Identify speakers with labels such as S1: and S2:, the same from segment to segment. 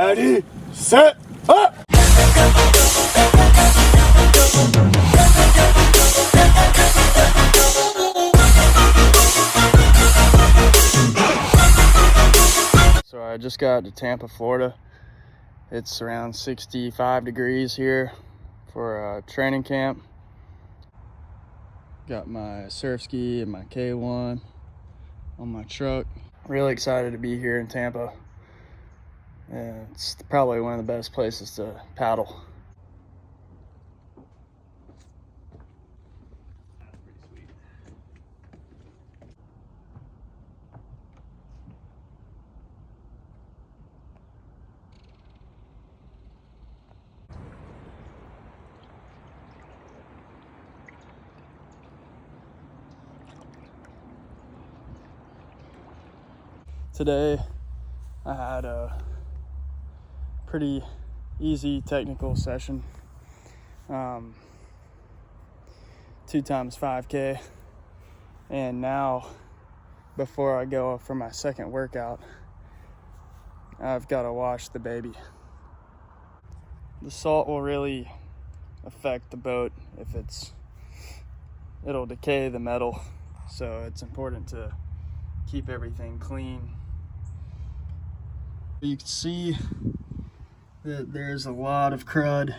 S1: Ready, set, up!
S2: So I just got to Tampa, Florida. It's around 65 degrees here for a training camp. Got my surf ski and my K1 on my truck. Really excited to be here in Tampa. It's probably one of the best places to paddle. Today I had a pretty easy technical session, 2 times 5K, and now before I go for my second workout, I've got to wash the baby. The salt will really affect the boat it'll decay the metal, so it's important to keep everything clean. You can see that there's a lot of crud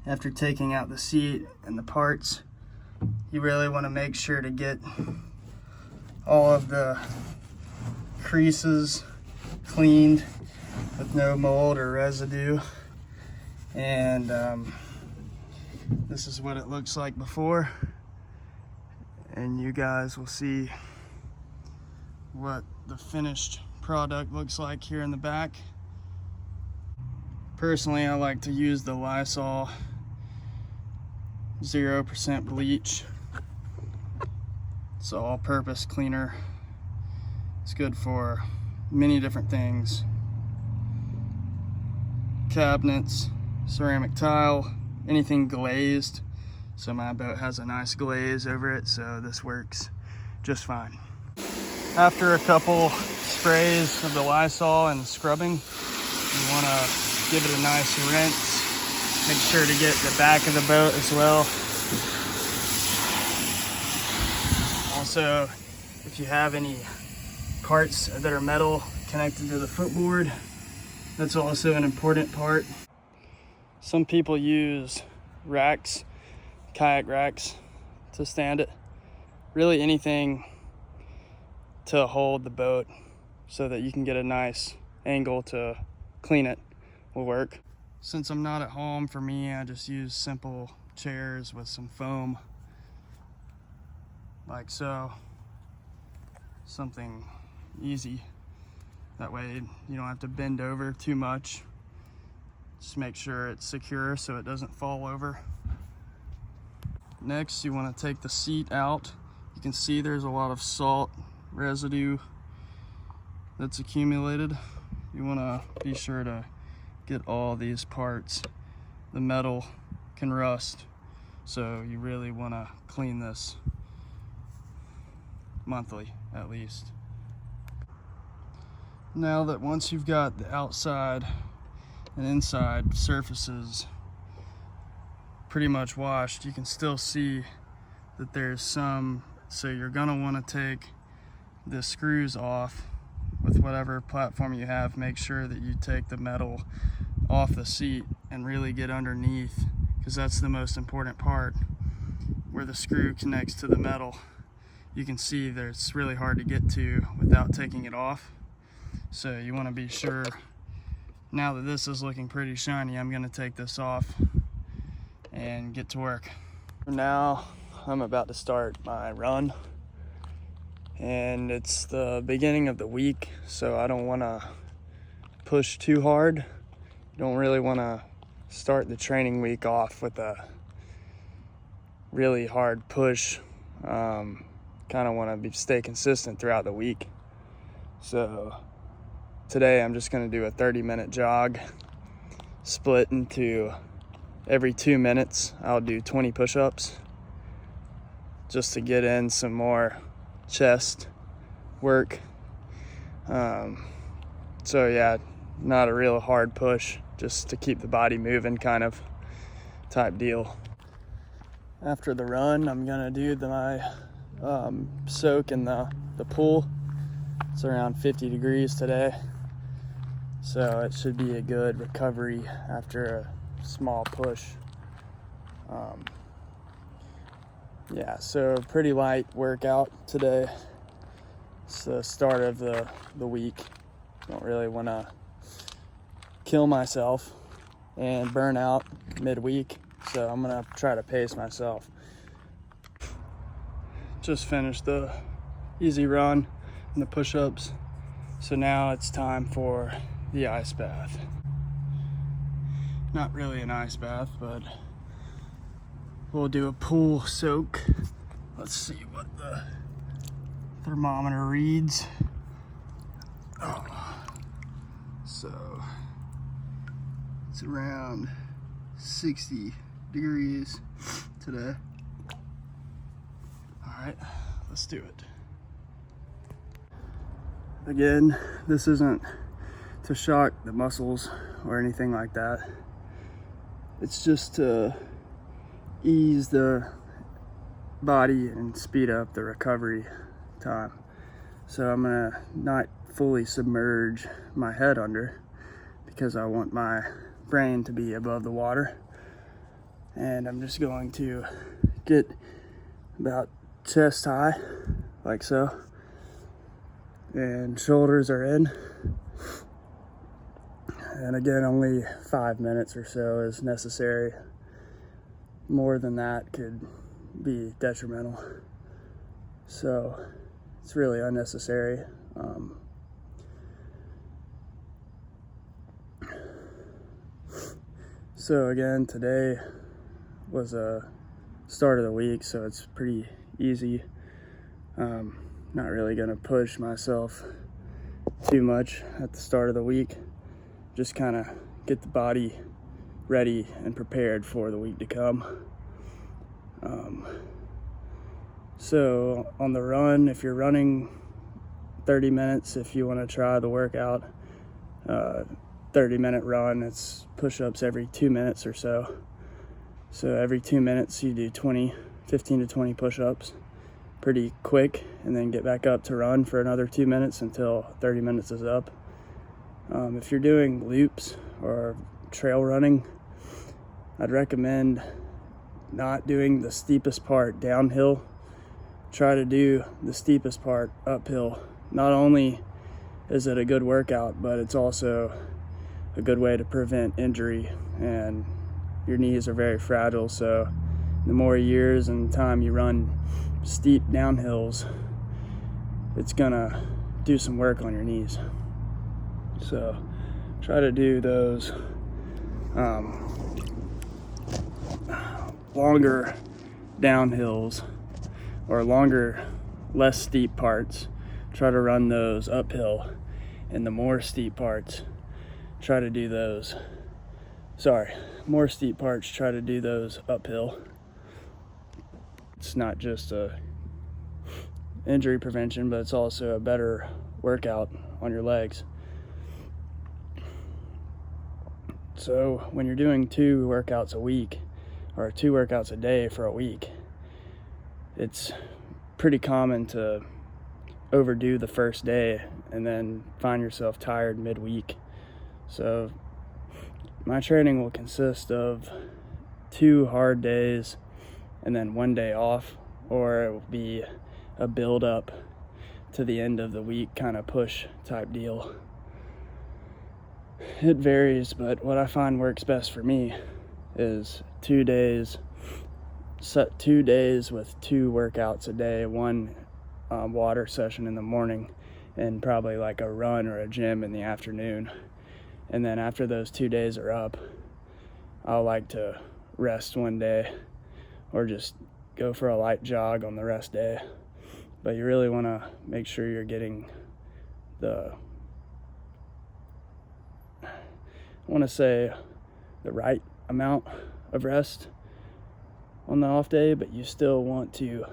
S2: after taking out the seat and the parts. You really want to make sure to get all of the creases cleaned with no mold or residue. And this is what it looks like before, and you guys will see what the finished product looks like here in the back. Personally, I like to use the Lysol 0% bleach. It's an all-purpose cleaner. It's good for many different things. Cabinets, ceramic tile, anything glazed. So my boat has a nice glaze over it, so this works just fine. After a couple sprays of the Lysol and scrubbing, you want to give it a nice rinse. Make sure to get the back of the boat as well. Also, if you have any parts that are metal connected to the footboard, that's also an important part. Some people use racks, kayak racks, to stand it. Really anything to hold the boat so that you can get a nice angle to clean it will work. Since I'm not at home, for me, I just use simple chairs with some foam, like so. Something easy. That way you don't have to bend over too much. Just make sure it's secure so it doesn't fall over. Next, you want to take the seat out. You can see there's a lot of salt residue that's accumulated. You want to be sure to get all these parts. The metal can rust, so you really want to clean this monthly at least. Now that once you've got the outside and inside surfaces pretty much washed, you can still see that there's some, so you're gonna want to take the screws off with whatever platform you have. Make sure that you take the metal off the seat and really get underneath, because that's the most important part, where the screw connects to the metal. You can see that it's really hard to get to without taking it off. So you want to be sure. Now that this is looking pretty shiny, I'm going to take this off and get to work. Now I'm about to start my run, and it's the beginning of the week, so I don't want to push too hard. Don't really want to start the training week off with a really hard push. Kind of want to stay consistent throughout the week. So today I'm just going to do a 30-minute jog, split into every 2 minutes. I'll do 20 push-ups just to get in some more chest work. So yeah, not a real hard push, just to keep the body moving kind of type deal. After the run, I'm gonna do my soak in the pool. It's around 50 degrees today, so it should be a good recovery after a small push. Yeah, so pretty light workout today. It's the start of the week. Don't really want to kill myself and burn out midweek, so I'm gonna try to pace myself. Just finished the easy run and the push-ups, so now it's time for the ice bath. Not really an ice bath, but we'll do a pool soak. Let's see what the thermometer reads. So it's around 60 degrees today. All right, let's do it. Again, this isn't to shock the muscles or anything like that. It's just to ease the body and speed up the recovery time. So I'm gonna not fully submerge my head under because I want my brain to be above the water. And I'm just going to get about chest high, like so. And shoulders are in. And again, only 5 minutes or so is necessary. More than that could be detrimental. So it's really unnecessary. So again, today was a start of the week, so it's pretty easy. Not really gonna push myself too much at the start of the week. Just kind of get the body ready and prepared for the week to come. So on the run, if you're running 30 minutes, if you want to try the workout, 30-minute run, it's push-ups every 2 minutes or so. So every 2 minutes you do 15 to 20 push-ups pretty quick, and then get back up to run for another 2 minutes until 30 minutes is up. If you're doing loops or trail running, I'd recommend not doing the steepest part downhill. Try to do the steepest part uphill. Not only is it a good workout, but it's also a good way to prevent injury, and your knees are very fragile, so the more years and time you run steep downhills, it's gonna do some work on your knees. So try to do those longer downhills or longer, less steep parts. Try to run those uphill, and the more steep parts, try to do those. More steep parts, try to do those uphill. It's not just a injury prevention, but it's also a better workout on your legs. So when you're doing 2 workouts a week, or 2 workouts a day for a week, it's pretty common to overdo the first day and then find yourself tired midweek. So my training will consist of 2 hard days and then 1 day off, or it will be a build up to the end of the week kind of push type deal. It varies, but what I find works best for me is 2 days, set 2 days with 2 workouts a day, 1 water session in the morning, and probably like a run or a gym in the afternoon. And then after those 2 days are up, I'll like to rest 1 day or just go for a light jog on the rest day. But you really want to make sure you're getting the right amount of rest on the off day, but you still want to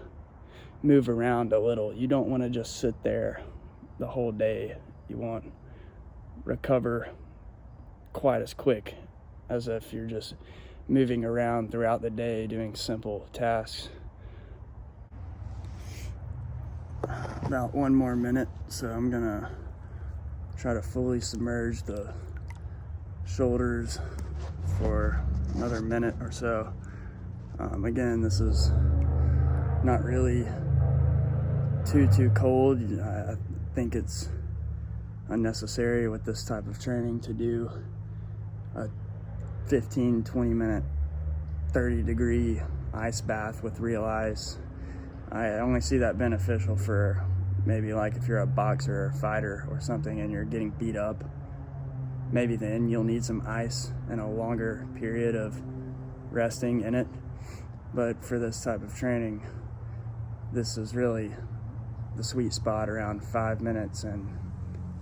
S2: move around a little. You don't want to just sit there the whole day. You want recover quite as quick as if you're just moving around throughout the day doing simple tasks. About 1 more minute, so I'm gonna try to fully submerge the shoulders for another minute or so. Again, this is not really too cold. I think it's unnecessary with this type of training to do a 15-20 minute 30-degree ice bath with real ice. I only see that beneficial for maybe like if you're a boxer or fighter or something and you're getting beat up. Maybe then you'll need some ice and a longer period of resting in it. But for this type of training, this is really the sweet spot, around 5 minutes and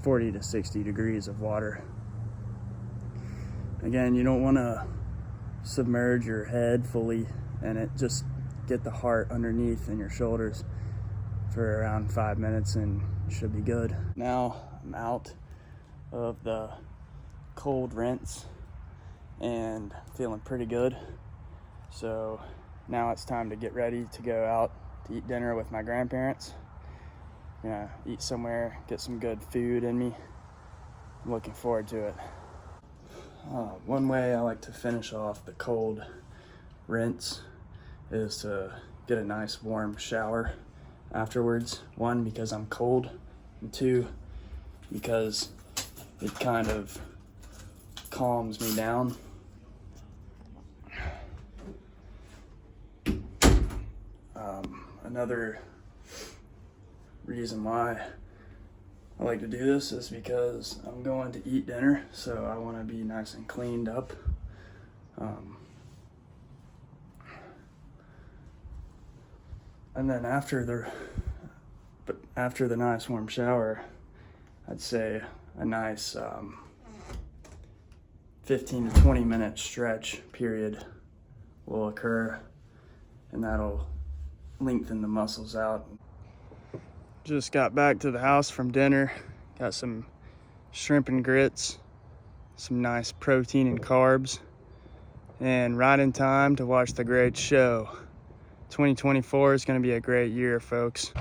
S2: 40 to 60 degrees of water. Again, you don't want to submerge your head fully in it. Just get the heart underneath and your shoulders for around 5 minutes and you should be good. Now I'm out of the cold rinse and feeling pretty good. So now it's time to get ready to go out to eat dinner with my grandparents. I'm gonna eat somewhere, get some good food in me. I'm looking forward to it. One way I like to finish off the cold rinse is to get a nice warm shower afterwards. 1, because I'm cold, and 2, because it kind of calms me down. Another reason why I like to do this is because I'm going to eat dinner, so I want to be nice and cleaned up. And then after the nice warm shower, I'd say a nice 15 to 20 minute stretch period will occur, and that'll lengthen the muscles out. Just got back to the house from dinner. Got some shrimp and grits, some nice protein and carbs, and right in time to watch the great show. 2024 is going to be a great year, folks.